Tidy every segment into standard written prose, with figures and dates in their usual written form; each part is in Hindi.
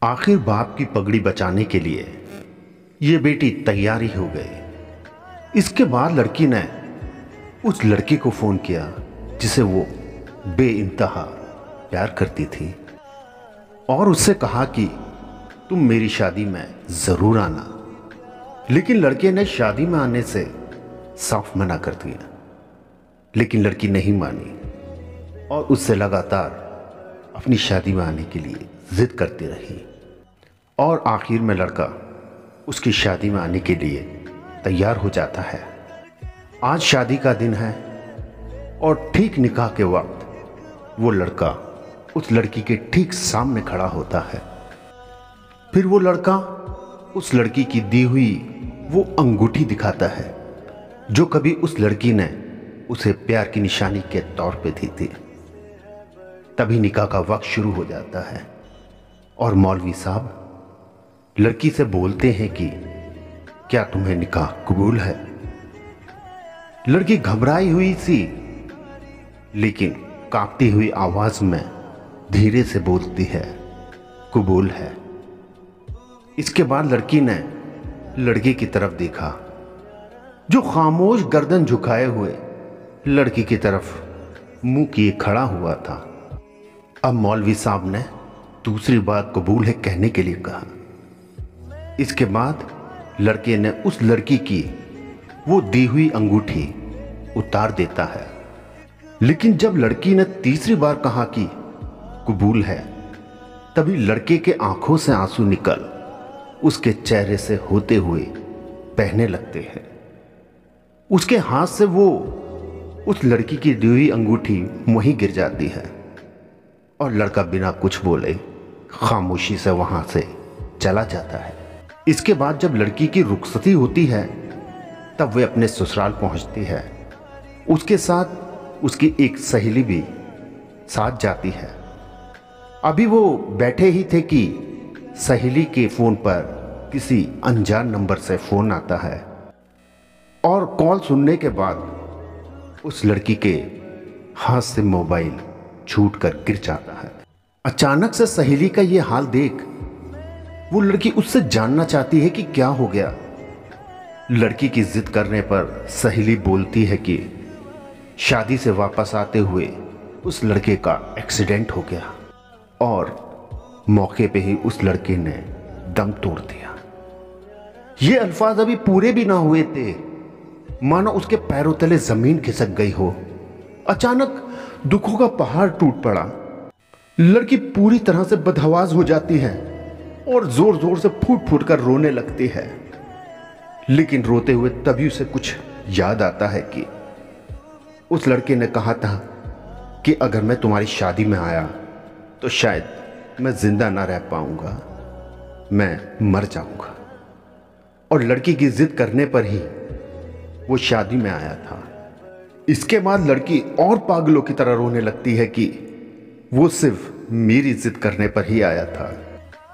आखिर बाप की पगड़ी बचाने के लिए ये बेटी तैयार ही हो गई। इसके बाद लड़की ने उस लड़के को फोन किया जिसे वो बेइंतहा प्यार करती थी और उससे कहा कि तुम मेरी शादी में जरूर आना। लेकिन लड़के ने शादी में आने से साफ मना कर दिया। लेकिन लड़की नहीं मानी और उससे लगातार अपनी शादी में आने के लिए जिद करती रही और आखिर में लड़का उसकी शादी में आने के लिए तैयार हो जाता है। आज शादी का दिन है और ठीक निकाह के वक्त वो लड़का उस लड़की के ठीक सामने खड़ा होता है। फिर वो लड़का उस लड़की की दी हुई वो अंगूठी दिखाता है जो कभी उस लड़की ने उसे प्यार की निशानी के तौर पे दी थी। तभी निकाह का वक्त शुरू हो जाता है और मौलवी साहब लड़की से बोलते हैं कि क्या तुम्हें निकाह कबूल है। लड़की घबराई हुई सी लेकिन कांपती हुई आवाज में धीरे से बोलती है, कबूल है। इसके बाद लड़की ने लड़के की तरफ देखा जो खामोश गर्दन झुकाए हुए लड़की की तरफ मुंह किए खड़ा हुआ था। अब मौलवी साहब ने दूसरी बार कबूल है कहने के लिए कहा। इसके बाद लड़के ने उस लड़की की वो दी हुई अंगूठी उतार देता है। लेकिन जब लड़की ने तीसरी बार कहा कि कबूल है, तभी लड़के के आंखों से आंसू निकल उसके चेहरे से होते हुए बहने लगते हैं। उसके हाथ से वो उस लड़की की दी हुई अंगूठी वहीं गिर जाती है और लड़का बिना कुछ बोले खामोशी से वहां से चला जाता है। इसके बाद जब लड़की की रुखसती होती है तब वे अपने ससुराल पहुंचती है। उसके साथ उसकी एक सहेली भी साथ जाती है। अभी वो बैठे ही थे कि सहेली के फोन पर किसी अनजान नंबर से फोन आता है और कॉल सुनने के बाद उस लड़की के हाथ से मोबाइल छूटकर गिर जाता है। अचानक से सहेली का ये हाल देख वो लड़की उससे जानना चाहती है कि क्या हो गया। लड़की की जिद करने पर सहेली बोलती है कि शादी से वापस आते हुए उस लड़के का एक्सीडेंट हो गया और मौके पे ही उस लड़के ने दम तोड़ दिया। ये अल्फाज अभी पूरे भी ना हुए थे, मानो उसके पैरों तले जमीन खिसक गई हो। अचानक दुखों का पहाड़ टूट पड़ा। लड़की पूरी तरह से बदहवास हो जाती है और जोर जोर से फूट फूट कर रोने लगती है। लेकिन रोते हुए तभी उसे कुछ याद आता है कि उस लड़के ने कहा था कि अगर मैं तुम्हारी शादी में आया तो शायद मैं जिंदा ना रह पाऊंगा, मैं मर जाऊंगा। और लड़की की जिद करने पर ही वो शादी में आया था। इसके बाद लड़की और पागलों की तरह रोने लगती है कि वो सिर्फ मेरी जिद करने पर ही आया था।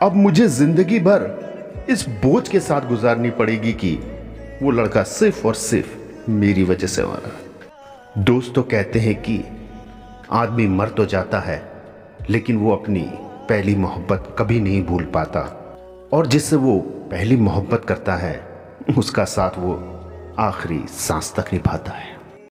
अब मुझे जिंदगी भर इस बोझ के साथ गुजारनी पड़ेगी कि वो लड़का सिर्फ और सिर्फ मेरी वजह से मरा। दोस्तों कहते हैं कि आदमी मर तो जाता है लेकिन वो अपनी पहली मोहब्बत कभी नहीं भूल पाता और जिससे वो पहली मोहब्बत करता है उसका साथ वो आखिरी सांस तक निभाता है।